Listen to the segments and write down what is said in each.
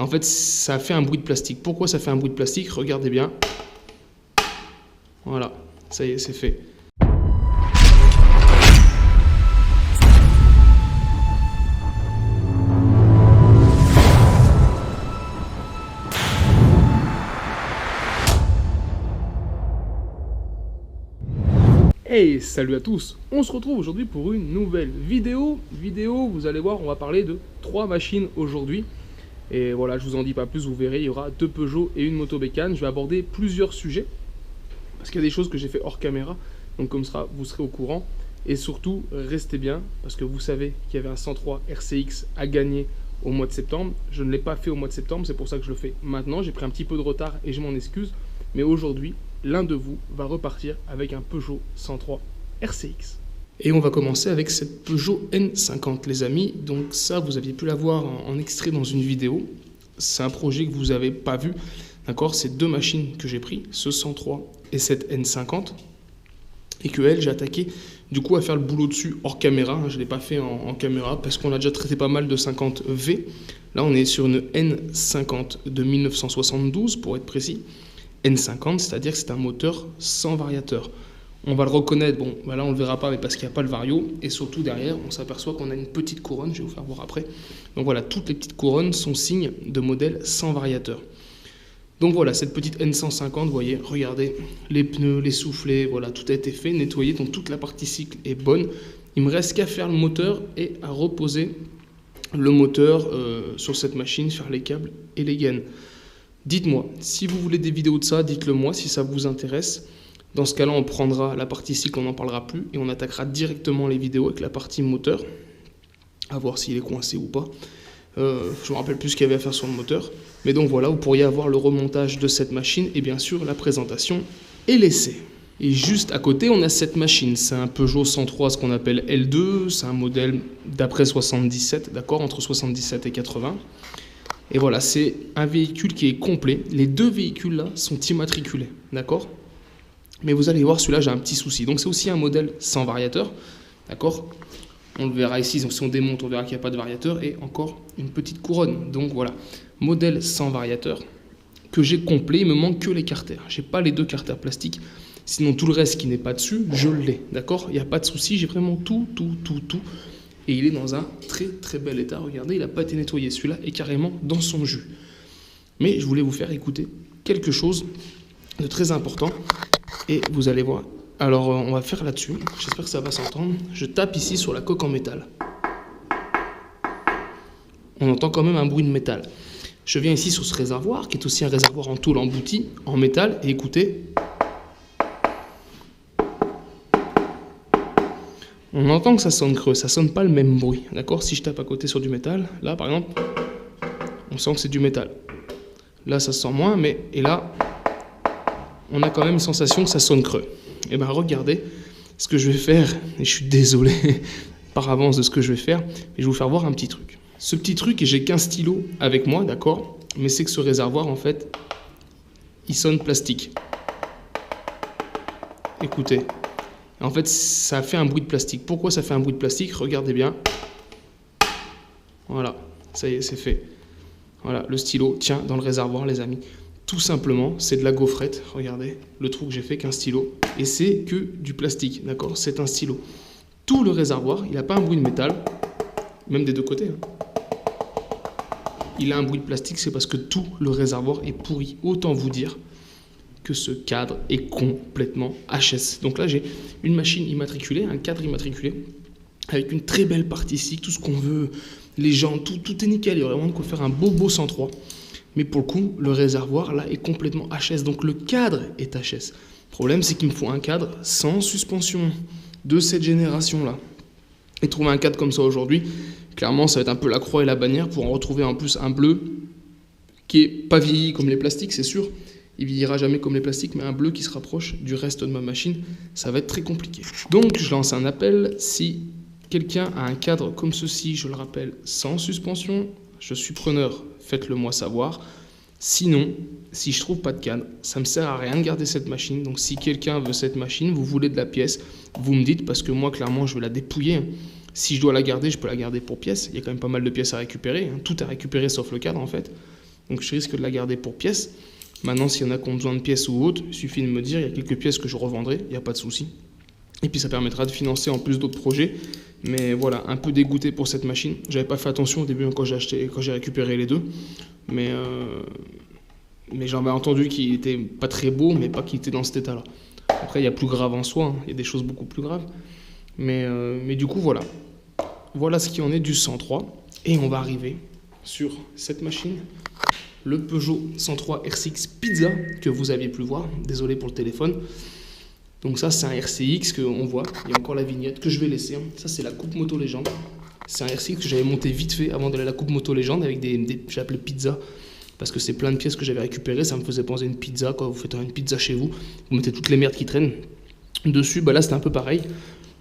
En fait, ça fait un bruit de plastique. Pourquoi ça fait un bruit de plastique? Regardez bien. Voilà, ça y est, c'est fait. Hey, salut à tous! On se retrouve aujourd'hui pour une nouvelle vidéo. Vous allez voir, on va parler de 3 machines aujourd'hui. Et voilà, je vous en dis pas plus, vous verrez, il y aura 2 Peugeot et une moto bécane. Je vais aborder plusieurs sujets, parce qu'il y a des choses que j'ai fait hors caméra, donc comme ça, vous serez au courant. Et surtout, restez bien, parce que vous savez qu'il y avait un 103 RCX à gagner au mois de septembre. Je ne l'ai pas fait au mois de septembre, c'est pour ça que je le fais maintenant. J'ai pris un petit peu de retard et je m'en excuse. Mais aujourd'hui, l'un de vous va repartir avec un Peugeot 103 RCX. Et on va commencer avec cette Peugeot N50, les amis. Donc ça, vous aviez pu la voir en extrait dans une vidéo. C'est un projet que vous n'avez pas vu. D'accord, c'est 2 machines que j'ai pris, ce 103 et cette N50. Et que elle, j'ai attaqué du coup à faire le boulot dessus hors caméra. Je ne l'ai pas fait en caméra parce qu'on a déjà traité pas mal de 50V. Là, on est sur une N50 de 1972 pour être précis. N50, c'est-à-dire que c'est un moteur sans variateur. On va le reconnaître, bon, bah là on ne le verra pas mais parce qu'il n'y a pas le vario, et surtout derrière on s'aperçoit qu'on a une petite couronne, je vais vous faire voir après. Donc voilà, toutes les petites couronnes sont signes de modèle sans variateur. Donc voilà, cette petite N150, vous voyez, regardez, les pneus, les soufflets, voilà, tout a été fait, nettoyé, donc toute la partie cycle est bonne. Il me reste qu'à faire le moteur et à reposer le moteur sur cette machine, faire les câbles et les gaines. Dites-moi, si vous voulez des vidéos de ça, dites-le moi si ça vous intéresse. Dans ce cas-là, on prendra la partie cycle, on n'en parlera plus et on attaquera directement les vidéos avec la partie moteur, à voir s'il est coincé ou pas. Je ne me rappelle plus ce qu'il y avait à faire sur le moteur. Mais donc voilà, vous pourriez avoir le remontage de cette machine et bien sûr la présentation et l'essai. Et juste à côté, on a cette machine. C'est un Peugeot 103, ce qu'on appelle L2. C'est un modèle d'après 77, d'accord, entre 77 et 80. Et voilà, c'est un véhicule qui est complet. Les 2 véhicules-là sont immatriculés, d'accord? Mais vous allez voir, celui-là, j'ai un petit souci. Donc, c'est aussi un modèle sans variateur, d'accord? On le verra ici, donc si on démonte, on verra qu'il n'y a pas de variateur. Et encore une petite couronne. Donc, voilà, modèle sans variateur que j'ai complet. Il me manque que les carters. Je n'ai pas les 2 carters plastiques. Sinon, tout le reste qui n'est pas dessus, je l'ai, d'accord? Il n'y a pas de souci, j'ai vraiment tout. Et il est dans un très bel état. Regardez, il n'a pas été nettoyé. Celui-là est carrément dans son jus. Mais je voulais vous faire écouter quelque chose de très important. Et vous allez voir. Alors, on va faire là-dessus. J'espère que ça va s'entendre. Je tape ici sur la coque en métal. On entend quand même un bruit de métal. Je viens ici sur ce réservoir, qui est aussi un réservoir en tôle embouti, en métal. Et écoutez. On entend que ça sonne creux, ça sonne pas le même bruit, d'accord? Si je tape à côté sur du métal, là par exemple, on sent que c'est du métal. Là ça se sent moins, mais et là, on a quand même une sensation que ça sonne creux. Et bien regardez ce que je vais faire, et je suis désolé par avance de ce que je vais faire, mais je vais vous faire voir un petit truc. Ce petit truc, et j'ai qu'un stylo avec moi, d'accord? Mais c'est que ce réservoir en fait, il sonne plastique. Écoutez. En fait, ça fait un bruit de plastique. Pourquoi ça fait un bruit de plastique? Regardez bien. Voilà, ça y est, c'est fait. Voilà, le stylo tient dans le réservoir, les amis. Tout simplement, c'est de la gaufrette. Regardez, le trou que j'ai fait qu'un stylo. Et c'est que du plastique, d'accord? C'est un stylo. Tout le réservoir, il n'a pas un bruit de métal, même des 2 côtés. Il a un bruit de plastique, c'est parce que tout le réservoir est pourri. Autant vous dire que ce cadre est complètement HS. Donc là, j'ai une machine immatriculée, un cadre immatriculé, avec une très belle partie cycle, tout ce qu'on veut, les jantes, tout est nickel. Il y a vraiment de quoi faire un beau 103. Mais pour le coup, le réservoir, là, est complètement HS. Donc le cadre est HS. Le problème, c'est qu'il me faut un cadre sans suspension de cette génération-là. Et trouver un cadre comme ça aujourd'hui, clairement, ça va être un peu la croix et la bannière pour en retrouver en plus un bleu qui est pas vieilli comme les plastiques, c'est sûr. Il vieillira jamais comme les plastiques, mais un bleu qui se rapproche du reste de ma machine, ça va être très compliqué. Donc, je lance un appel. Si quelqu'un a un cadre comme ceci, je le rappelle, sans suspension, je suis preneur, faites-le moi savoir. Sinon, si je trouve pas de cadre, ça me sert à rien de garder cette machine. Donc, si quelqu'un veut cette machine, vous voulez de la pièce, vous me dites, parce que moi, clairement, je vais la dépouiller. Si je dois la garder, je peux la garder pour pièces. Il y a quand même pas mal de pièces à récupérer. Tout à récupérer sauf le cadre, en fait. Donc je risque de la garder pour pièces. Maintenant, s'il y en a qui ont besoin de pièces ou autres, il suffit de me dire, il y a quelques pièces que je revendrai, il n'y a pas de souci. Et puis ça permettra de financer en plus d'autres projets. Mais voilà, un peu dégoûté pour cette machine. J'avais pas fait attention au début quand j'ai récupéré les deux. Mais j'en avais entendu qu'il était pas très beau, mais pas qu'il était dans cet état-là. Après, il y a plus grave en soi, hein. Il y a des choses beaucoup plus graves. Mais du coup, voilà. Voilà ce qui en est du 103. Et on va arriver sur cette machine, le Peugeot 103 RCX Pizza, que vous aviez pu voir. Désolé pour le téléphone. Donc ça, c'est un RCX qu'on voit. Il y a encore la vignette que je vais laisser. Ça, c'est la Coupe Moto Légende. C'est un RCX que j'avais monté vite fait avant d'aller à la Coupe Moto Légende avec j'ai appelé pizza. Parce que c'est plein de pièces que j'avais récupérées. Ça me faisait penser à une pizza. Quand vous faites une pizza chez vous, vous mettez toutes les merdes qui traînent dessus. Bah là, c'était un peu pareil.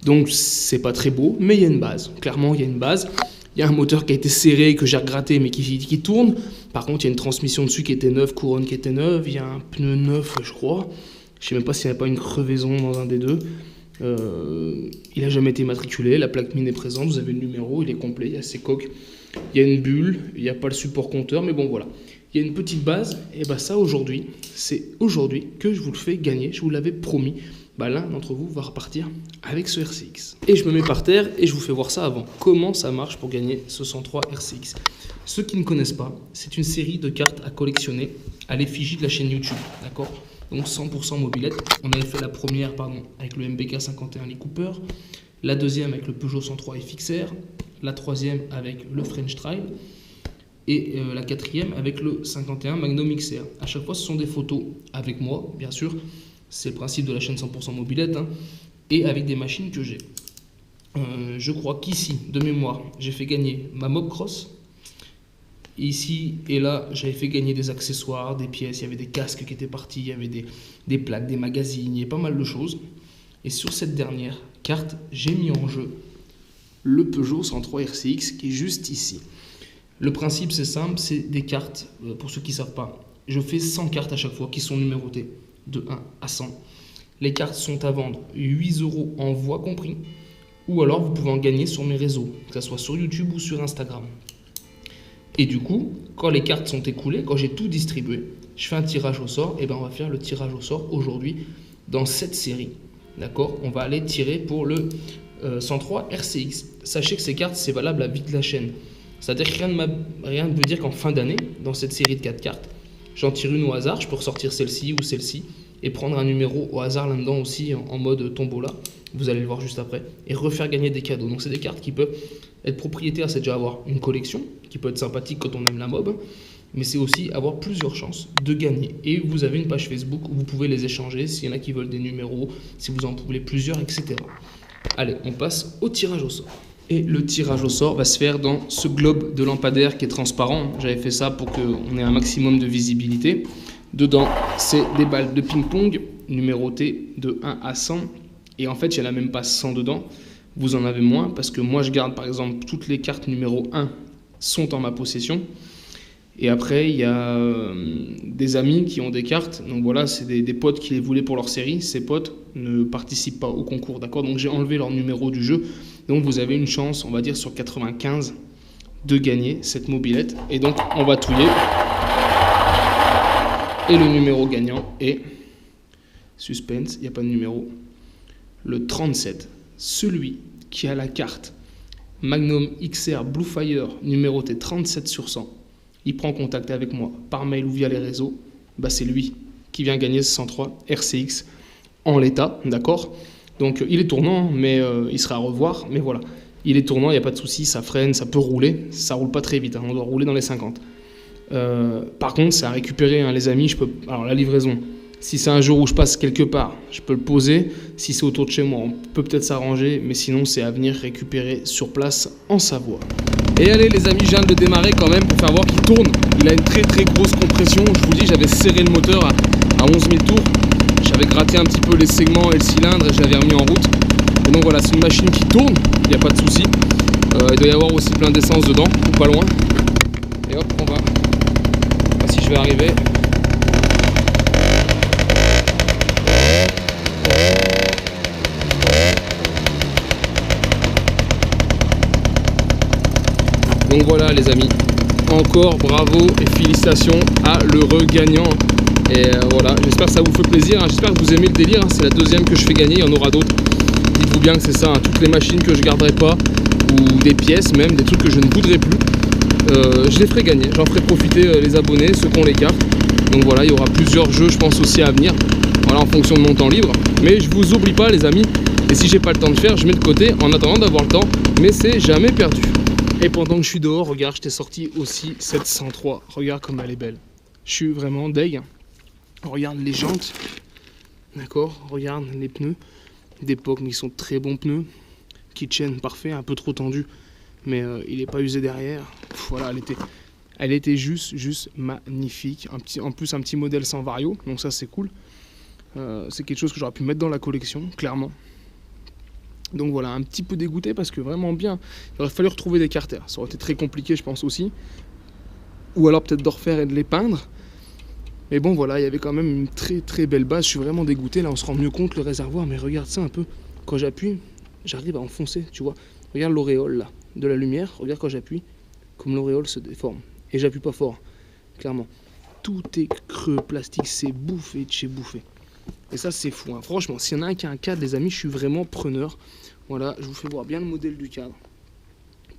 Donc, c'est pas très beau, mais il y a une base. Clairement, il y a une base. Il y a un moteur qui a été serré, que j'ai regratté, mais qui tourne. Par contre, il y a une transmission dessus qui était neuve, couronne qui était neuve. Il y a un pneu neuf, je crois. Je sais même pas s'il n'y a pas une crevaison dans un des deux. Il n'a jamais été immatriculé. La plaque mine est présente. Vous avez le numéro, il est complet. Il y a ses coques. Il y a une bulle. Il n'y a pas le support compteur, mais bon, voilà. Il y a une petite base. Et bah ça, aujourd'hui, c'est aujourd'hui que je vous le fais gagner. Je vous l'avais promis. Bah l'un d'entre vous va repartir avec ce RCX. Et je me mets par terre et je vous fais voir ça avant. Comment ça marche pour gagner ce 103 RCX? Ceux qui ne connaissent pas, c'est une série de cartes à collectionner à l'effigie de la chaîne YouTube. D'accord? Donc 100% mobilette. On avait fait la première avec le MBK 51 Lee Cooper, la deuxième avec le Peugeot 103 FXR, la troisième avec le French Trail et la quatrième avec le 51 Magnum XR. À chaque fois, ce sont des photos avec moi, bien sûr. C'est le principe de la chaîne 100% mobilette, hein, et avec des machines que j'ai. Je crois qu'ici, de mémoire, j'ai fait gagner ma Mobcross. Ici et là, j'avais fait gagner des accessoires, des pièces, il y avait des casques qui étaient partis, il y avait des plaques, des magazines, il y avait pas mal de choses. Et sur cette dernière carte, j'ai mis en jeu le Peugeot 103 RCX qui est juste ici. Le principe, c'est simple, c'est des cartes, pour ceux qui ne savent pas. Je fais 100 cartes à chaque fois qui sont numérotées, de 1 à 100. Les cartes sont à vendre 8 € en voix compris, ou alors vous pouvez en gagner sur mes réseaux, que ce soit sur YouTube ou sur Instagram. Et du coup, quand les cartes sont écoulées, quand j'ai tout distribué, je fais un tirage au sort. Et ben on va faire le tirage au sort aujourd'hui dans cette série. D'accord? On va aller tirer pour le 103 RCX. Sachez que ces cartes, c'est valable à vie de la chaîne. C'est-à-dire que rien ne veut dire qu'en fin d'année, dans cette série de 4 cartes, j'en tire une au hasard. Je peux ressortir celle-ci ou celle-ci et prendre un numéro au hasard là-dedans aussi en mode tombola. Vous allez le voir juste après. Et refaire gagner des cadeaux. Donc c'est des cartes qui peuvent être propriétaires, c'est déjà avoir une collection qui peut être sympathique quand on aime la mob, mais c'est aussi avoir plusieurs chances de gagner. Et vous avez une page Facebook où vous pouvez les échanger s'il y en a qui veulent des numéros, si vous en voulez plusieurs, etc. Allez, on passe au tirage au sort. Et le tirage au sort va se faire dans ce globe de lampadaire qui est transparent. J'avais fait ça pour qu'on ait un maximum de visibilité. Dedans, c'est des balles de ping-pong numérotées de 1 à 100. Et en fait, il n'y en a même pas 100 dedans. Vous en avez moins parce que moi, je garde par exemple toutes les cartes numéro 1 sont en ma possession. Et après, il y a des amis qui ont des cartes. Donc voilà, c'est des potes qui les voulaient pour leur série. Ces potes ne participent pas au concours, d'accord? Donc j'ai enlevé leur numéro du jeu. Donc vous avez une chance, on va dire sur 95, de gagner cette mobilette. Et donc on va touiller. Et le numéro gagnant est... Suspense, il n'y a pas de numéro. Le 37. Celui qui a la carte Magnum XR Blue Fire numérotée 37 sur 100, il prend contact avec moi par mail ou via les réseaux, bah c'est lui qui vient gagner ce 103 RCX en l'état, d'accord? Donc il est tournant, mais il sera à revoir, mais voilà. Il est tournant, il n'y a pas de souci, ça freine, ça peut rouler, ça roule pas très vite, hein, on doit rouler dans les 50. Par contre, c'est à récupérer, hein, les amis, alors la livraison, si c'est un jour où je passe quelque part, je peux le poser. Si c'est autour de chez moi, on peut peut-être s'arranger. Mais sinon, c'est à venir récupérer sur place en Savoie. Et allez les amis, je viens de le démarrer quand même pour faire voir qu'il tourne. Il a une très très grosse compression. Je vous dis, j'avais serré le moteur à 11 000 tours. J'avais gratté un petit peu les segments et le cylindre et je l'avais remis en route. Et donc voilà, c'est une machine qui tourne. Il n'y a pas de souci. Il doit y avoir aussi plein d'essence dedans, ou pas loin. Et hop, on va. Si je vais arriver. Donc voilà les amis, encore bravo et félicitations à l'heureux gagnant. Et voilà, j'espère que ça vous fait plaisir, hein. J'espère que vous aimez le délire, hein. C'est la deuxième que je fais gagner, il y en aura d'autres. Dites-vous bien que c'est ça, hein. Toutes les machines que je garderai pas, ou des pièces même, des trucs que je ne voudrais plus, je les ferai gagner, j'en ferai profiter les abonnés, ceux qui ont les cartes. Donc voilà, il y aura plusieurs jeux je pense aussi à venir, voilà, en fonction de mon temps libre. Mais je vous oublie pas les amis, et si j'ai pas le temps de faire, je mets de côté en attendant d'avoir le temps, mais c'est jamais perdu. Et pendant que je suis dehors, regarde, je t'ai sorti aussi cette 103, regarde comme elle est belle. Je suis vraiment deg. Regarde les jantes, d'accord, regarde les pneus d'époque, mais ils sont très bons pneus. Kitchen parfait, un peu trop tendu, mais il n'est pas usé derrière. Voilà, elle était juste magnifique. En plus un petit modèle sans vario, donc ça c'est cool. C'est quelque chose que j'aurais pu mettre dans la collection, clairement. Donc voilà, un petit peu dégoûté parce que vraiment bien. Il aurait fallu retrouver des carters, ça aurait été très compliqué je pense aussi. Ou alors peut-être de refaire et de les peindre. Mais bon voilà, il y avait quand même une très belle base, je suis vraiment dégoûté, là on se rend mieux compte le réservoir, mais regarde ça un peu, quand j'appuie, j'arrive à enfoncer, tu vois, regarde l'auréole là, de la lumière, regarde quand j'appuie, comme l'auréole se déforme, et j'appuie pas fort, clairement, tout est creux, plastique, c'est bouffé de chez bouffé, et ça c'est fou, hein. Franchement, s'il y en a un qui a un cadre les amis, je suis vraiment preneur, voilà, je vous fais voir bien le modèle du cadre,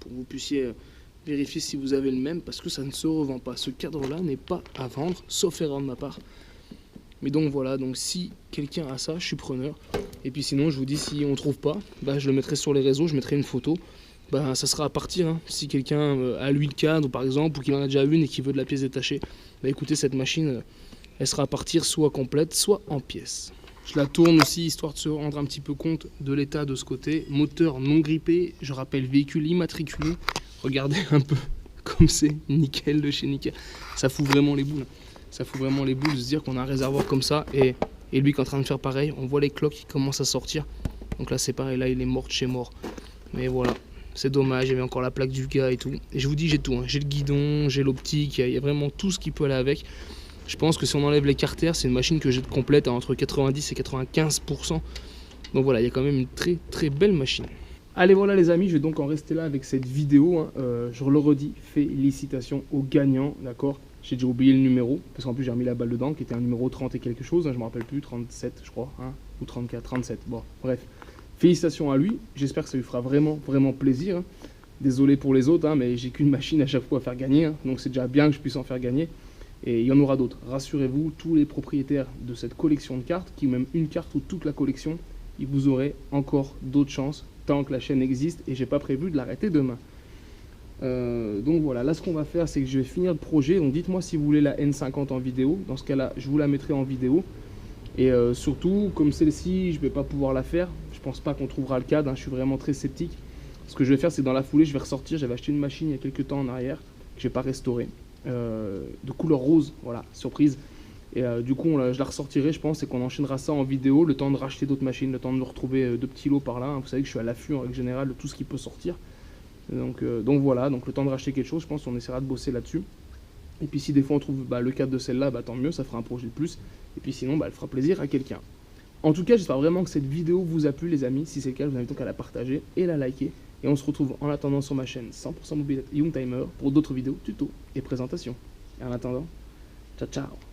pour que vous puissiez... vérifiez si vous avez le même parce que ça ne se revend pas. Ce cadre-là n'est pas à vendre, sauf erreur de ma part. Mais donc voilà, donc si quelqu'un a ça, je suis preneur. Et puis sinon, je vous dis, si on ne trouve pas, bah, je le mettrai sur les réseaux, je mettrai une photo. Bah, ça sera à partir. Hein. Si quelqu'un a lui le cadre, par exemple, ou qu'il en a déjà une et qu'il veut de la pièce détachée, bah, écoutez, cette machine, elle sera à partir soit complète, soit en pièces. Je la tourne aussi, histoire de se rendre un petit peu compte de l'état de ce côté. Moteur non grippé, je rappelle, véhicule immatriculé. Regardez un peu comme c'est nickel de chez nickel. Ça fout vraiment les boules. Ça fout vraiment les boules de se dire qu'on a un réservoir comme ça et lui qui est en train de faire pareil. On voit les cloques qui commencent à sortir. Donc là c'est pareil, là il est mort de chez mort. Mais voilà, c'est dommage, il y avait encore la plaque du gars et tout. Et je vous dis j'ai tout, hein. J'ai le guidon, j'ai l'optique, il y a vraiment tout ce qui peut aller avec. Je pense que si on enlève les carters, c'est une machine que j'ai complète à entre 90 et 95%. Donc voilà, il y a quand même une très belle machine. Allez voilà les amis, je vais donc en rester là avec cette vidéo, hein. Je le redis, félicitations aux gagnants, d'accord. J'ai déjà oublié le numéro, parce qu'en plus j'ai remis la balle dedans, qui était un numéro 30 et quelque chose, hein, je ne me rappelle plus, 37 je crois, hein, ou 34, 37, bon, bref. Félicitations à lui, j'espère que ça lui fera vraiment plaisir, hein. Désolé pour les autres, hein, mais j'ai qu'une machine à chaque fois à faire gagner, hein, donc c'est déjà bien que je puisse en faire gagner. Et il y en aura d'autres, rassurez-vous, tous les propriétaires de cette collection de cartes, qui ont même une carte ou toute la collection, vous aurez encore d'autres chances, tant que la chaîne existe, et j'ai pas prévu de l'arrêter demain. Donc voilà, là ce qu'on va faire, c'est que je vais finir le projet, donc dites-moi si vous voulez la N50 en vidéo, dans ce cas-là, je vous la mettrai en vidéo, et surtout, comme celle-ci, je vais pas pouvoir la faire, je pense pas qu'on trouvera le cadre, hein, je suis vraiment très sceptique. Ce que je vais faire, c'est que dans la foulée, je vais ressortir, j'avais acheté une machine il y a quelques temps en arrière, que j'ai pas restaurée, de couleur rose, voilà, surprise. Et du coup, je la ressortirai, je pense, et qu'on enchaînera ça en vidéo, le temps de racheter d'autres machines, le temps de me retrouver 2 petits lots par là. Hein. Vous savez que je suis à l'affût en règle générale de tout ce qui peut sortir. Donc voilà, donc le temps de racheter quelque chose, je pense qu'on essaiera de bosser là-dessus. Et puis si des fois on trouve le cadre de celle-là, tant mieux, ça fera un projet de plus. Et puis sinon, elle fera plaisir à quelqu'un. En tout cas, j'espère vraiment que cette vidéo vous a plu, les amis. Si c'est le cas, je vous invite donc à la partager et la liker. Et on se retrouve en attendant sur ma chaîne 100% Mobilette Youngtimer pour d'autres vidéos, tutos et présentations. Et en attendant, ciao ciao.